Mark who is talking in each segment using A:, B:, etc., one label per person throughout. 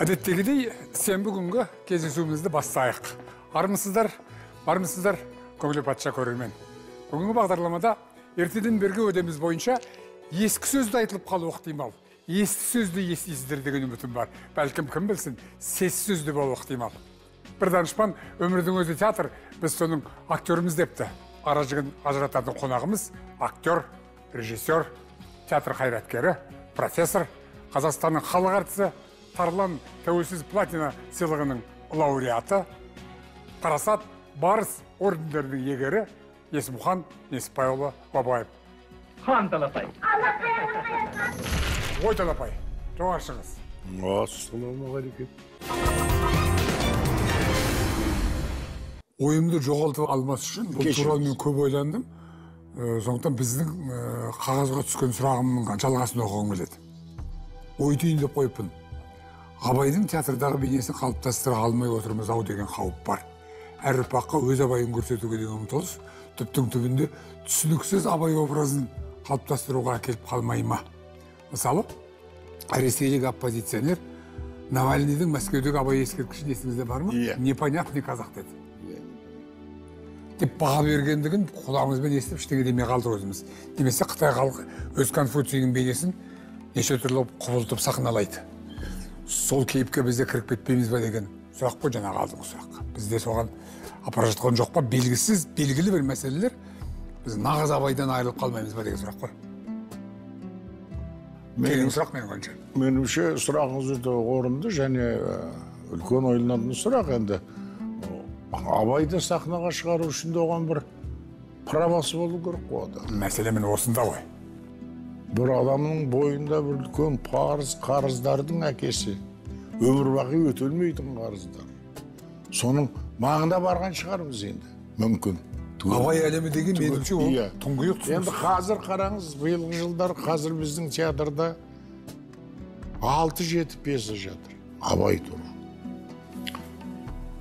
A: Әдеттегідей, сенбі күнгі кездесуімізді бастайық. Армысыздар, бармысыздар, көңілі патша көрермен. Бүгінгі бағдарламада ертеден бергі өдеміз бойынша ескі сөзді айтылып қалу ықтимал. Ескі сөзді естисіздер деген үмітім бар. Бәлкім кім білсін, сес сөзді болу ықтимал. Бір данышпан өмірдің өзі театр, біз соның актеріміз депті. Ара жігін ажырататын қонағымыз актер, режиссер, театр қайраткері, профессор, Қазақстанның халық әртісі, Тарлан тәуелсіз платина сыйлығының лауреаты, Парасат барыс ордендерінің егері Есмұхан Несіпбайұлы Бабаев.
B: Хан Талапай.
A: Ой Талапай, жоғаршыңыз.
C: Ассалаумағалейкум.
A: Ойымды жоғалтып алмас үшін бұл туралы мен көп ойландым. Сондықтан біздің қағазға түскен сұрағымның жалғасын оқығым келеді. Ой түйін деп қойыппын. Абайдың театрдағы бейнесін қалыптастыра алмай отырмыз ау деген қауіп бар. Әр ұрпаққа өз абайын көрсетуге деген ұмтылыс түптің түбінде түсініксіз абай образын қалыптастыруға әкеліп қалмай ма? Мысалы, ресейлік оппозиционер Навальныйдың Мәскеудегі абай ескерткішін есіңізде бар ма? Непонятный қазақ деді. Деп баға бергендігін құлағымызбен естіп ештеңе демей қалды өзіміз. Немесе Қытай халқы өз Конфуцийдің бейнесін неше түрлі құбылтып сахналайды. Сол кейіпке бізде кіріп кетпейміз ба деген сұрақ қой, жаңағы алдыңғы сұраққа. Бізде соған апара жатқан жоқ па? Белгісіз, белгілі бір мәселелер біз нағыз абайдан айырылып қалмаймыз ба деген сұрақ қой. Менің сұрақ менің ойымша.
C: Меніңше сұрағыңыз өте орынды және үлкен ойланатын сұрақ. Енді абайды сахнаға шығару үшін де оған бір правасы болу керек қой.
A: Мәселе мен осында ғой.
C: Бір адамның бойында бір үлкен парыз, қарыздардың әкесі, өмір бақи өтелмейтін қарыздар. Соның маңына барған шығармыз енді, мүмкін.
A: Абай әлемі деген меніңше ол тұңғиық түсінік.
C: Енді қазір қараңыз, биылғы жылдар қазір біздің театрда 6-7 пьеса жатыр. Абай туралы.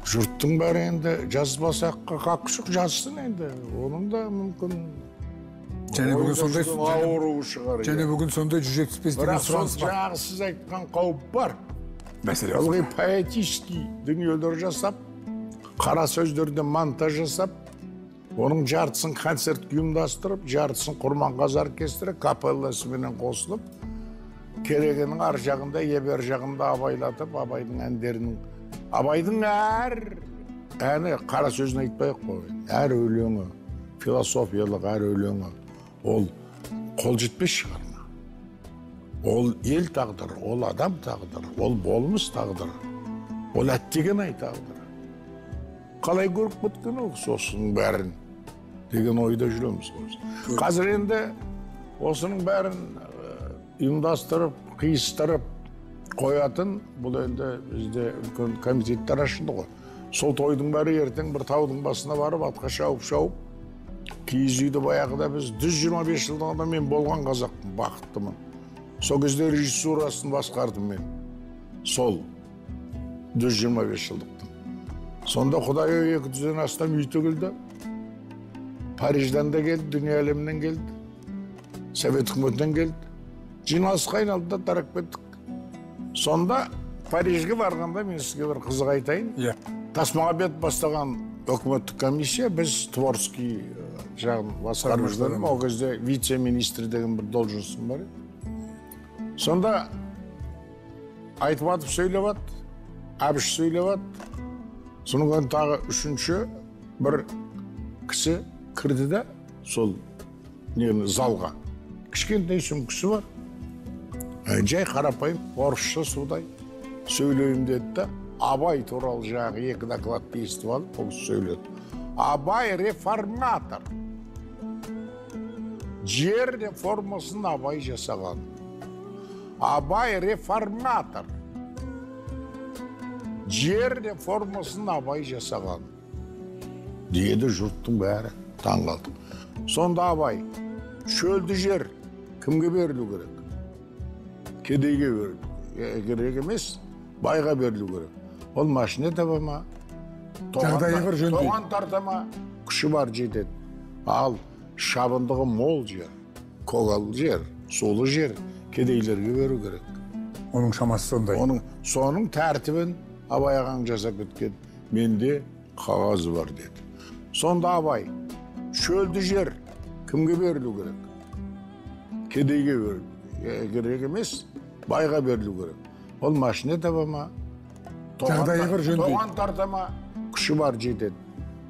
C: Жұрттың бәрі енді жазбасаққа қақшық жазсын енді. Оның да мүмкін
A: Және бүгін сондай
C: ауруы шығар.
A: Және бүгін сондай 175 деген сұраныс бар.
C: Бірақ сіз айтқан қауіп бар.
A: Мәселе
C: Ылғи поэтический дүниелер жасап, қара сөздерден монтаж жасап, оның жартысын концерт ұйымдастырып, жартысын Құрманғазы оркестрі капелласымен қосылып, керегенің ар жағында, бер жағында абайлатып, Абайдың әр әні қара сөзін айтпай-ақ қой. Әр өлеңі, философиялық әр өлеңі, ол қол жетпес шығарма. Ол ел тағдыры, ол адам тағдыры, ол болмыс тағдыры, ол әттеген ай тағдыры. Қалай көріп біткені сосын бәрін деген ойда жүреміз. Қазір енді осының бәрін ұйымдастырып, қиыстырып қоятын, бұл енді бізде үлкен комитеттер ашылды ғой. Сол тойдың бәрі ертең бір таудың басына барып, атқа шауып, киіз үйді баяғыда біз 125 жылдығында мен болған қазақпын, бақыттымын. Сол кезде режиссурасын басқардым мен. Сол 125 жылдықтың. Сонда Құдай 200-ден астам үй төгілді. Париждан да келді, дүние әлемінен келді. Совет үкіметінен келді. Жиналысқа айналды да тарап кеттік. Сонда Парижге барғанда мен сізге бір қызық айтайын. Тасмағамбет бастаған үкіметтік комиссия, біз творческий жағын басқарып жүрдім. Ол кезде вице-министр деген бір должностым бар. Сонда Айтматов сөйлеп ат, Әбіш сөйлеп ат. Соның тағы үшінші бір кісі кірді да сол залға. Кішкентай сүмкісі бар. Жай қарапайым, орысша судай сөйлейім деді да, Абай туралы жағы екі докладты естіп алып, ол сөйледі. Абай реформатор. Жер реформасын Абай жасаған. Абай реформатор. Жер реформасын Абай жасаған. Деді жұрттың бәрі таң қалды. Сонда Абай, шөлді жер кімге берілу керек? Кедейге берілу керек емес, байға берілу керек. Ол машина табама, тоған тартама, күші бар жетеді. Ал шабындығы мол жер, көгал жер, солы жер кедейлерге беру керек.
A: Onun şaması sonday.
C: Sonun tertibin Abay ağam жасап кеткен. Mende kağızı var dedi. Sonda Abay çöldü jer kimge berilүү керек? Kedeyge berilүү керек емес, байга berilүү керек. Ол машина табама, тоған тартама, күші бар жетеді.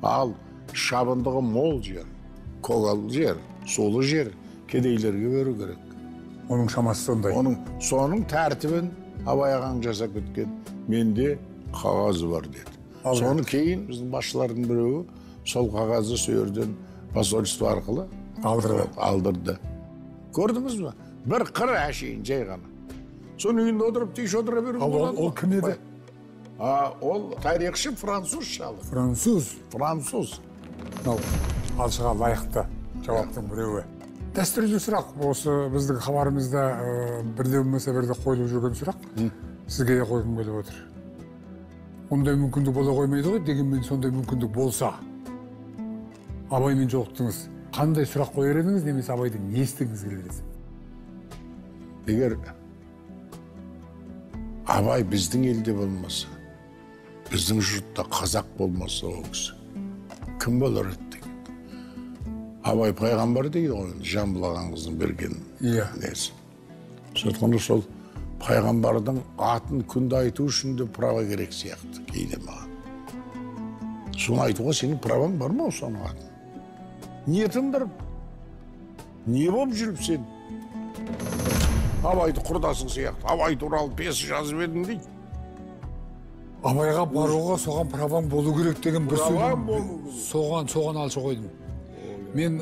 C: Ал шабындығы мол жер, көгал жер, сулы жер кедейлерге беру керек.
A: Onun şaması sonday.
C: Sonun tertibin Abay ağam жасап кеткен. Менде қағазы бар деді. Соны кейін біздің басшылардың біреуі сол қағазы сөйерден посольство арқылы алдырды. Көрдіңіз бе? Bir қыр әшейін жай ғана. Соны үйінде отырып, тиіш отыра беруге болады.
A: Ол кім еді?
C: Ол тарихшы француз шалы.
A: Француз. Алшыға лайықты жауаптың біреуі. Дәстүрлі сұрақ. Осы біздің хабарымызда бірде болмаса бірде қойылып жүрген сұрақ. Сізге де қойғым келіп отыр. Ондай мүмкіндік бола қоймайды ғой, дегенмен сондай мүмкіндік болса, Абаймен жолықтыңыз. Қандай сұрақ қойар едіңіз, немесе Абайдың не естігіңіз келеді?
C: Егер Абай біздің елде болмаса, біздің жұртта қазақ болмаса ол кісі, кім болар еді деген. Абай пайғамбар дейді ғой, жамбыл ағаңыздың берген несі. Сондықтан сол пайғамбардың атын күнді айту үшін де права керек сияқты кейде маған. Соны айтуға сенің праваң бар ма соның атын? Не тындырып? Не болып жүріп сен? Абайды құрдасың сияқты, Абай туралы пьеса жазып едің дейді.
A: Абайға баруға соған праваң болу керек деген бір сөйлем. Соған алшы қойдым. Мен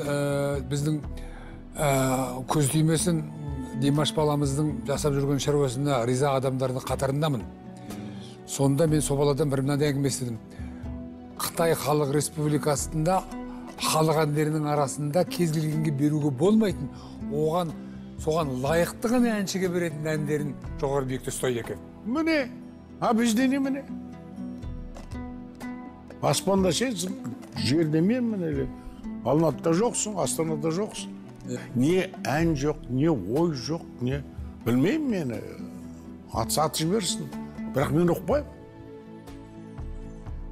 A: біздің көз түймесін Димаш баламыздың жасап жүрген шаруасына риза адамдардың қатарындамын. Сонда мен собаладан бір мынандай әңгіме естідім. Қытай Халық Республикасында халық әндерінің арасында кез келгенге беруге болмайтын, соған лайықты ғана әншіге беретін әндерін жоғары биікте ұстайды екен.
C: Міне, бізде не міне? Аспанда сенсің, жерде мен міне. Алматыда жоқсың, Астанада жоқсың. Не ән жоқ, не ой жоқ, не білмеймін мені. Аты жіберсін, бірақ мен ұқпаймын.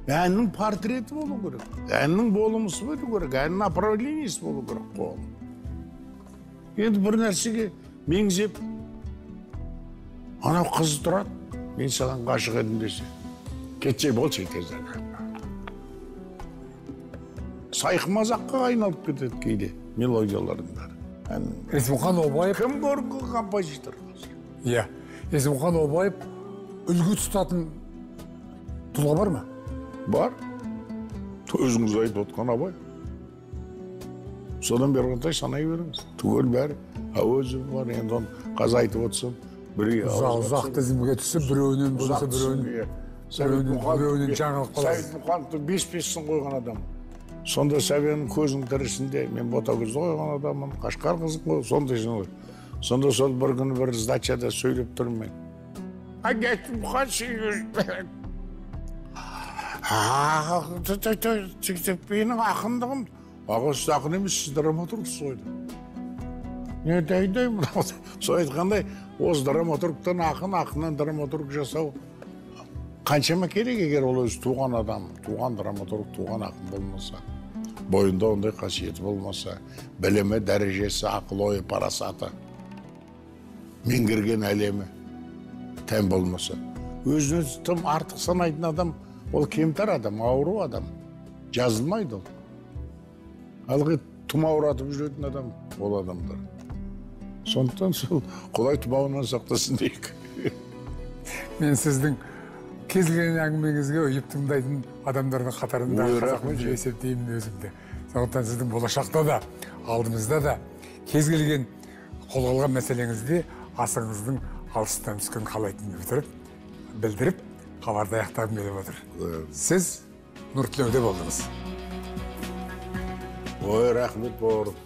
C: Әннің портреті болу керек, әннің болымысы болу керек, әннің направлениесі болу керек қолы. Енді бір нәрсеге меңзеп, анау қыз тұрады, мен саған ғашық едім десе, кетсе болшы тезірек. Сайқымазаққа айналып кетеді кейде мелодиялардың бәрі.
A: Есімхан Обаев...
C: Кім көргі композитор?
A: Иә, Есімхан Обаев үлгі тұтатын тұлға бар ма?
C: Бар. Өзіңіз айтып отқан Абай. Содан бері қандай санай беріңіз. Түгел бәрі. Әуезі бар, енді оны қаз айтып отсам.
A: Ұзақ тізімге түсіп, біреуінен болса біреуінен жаңалық қаласыз.
C: Сәбит Мұқановты 5-5-сін қойған адам. Сонда Сәбенің көзінің тірісінде мен Ботагөзді қойған адаммын, Қашқар қызын қойған, сондай жын ғой. Сонда сол бір күні бір сдачада сөйлеп тұрмын мен. Агет Мұқан менің ақындығым. Ағасы ақын емес, сіз драматургсыз қойды. Не дайдай мұна? Сол айтқандай, осы драматургтан ақыннан драматург жасау қаншама керек егер ол өзі туған адам, туған драматург, туған ақын болмаса, бойында ондай қасиеті болмаса, білімі, дәрежесі, ақыл ойы, парасаты, меңгерген әлемі тән болмаса. Өзін тым артық санайтын адам, ол кемтар адам, ауру адам, жазылмайды ол. Алғы тұм ауратып жүретін адам, ол адамдар. Сондықтан сол Құдай тұмауынан сақтасын дейік.
A: Мен сіздің кез келген әңгімеңізге ұйып тыңдайтын адамдардың қатарында қазақпен есептеймін өзімді. Сондықтан сіздің болашақта да, алдымызда да кез келген қолға алған мәселеңізде асыңыздың алыстан түскен қалайтынын білдіріп, хабарды аяқтағым келіп отыр. Сіз Нұртілеуде болдыңыз.
C: Ой, рахмет бауырым.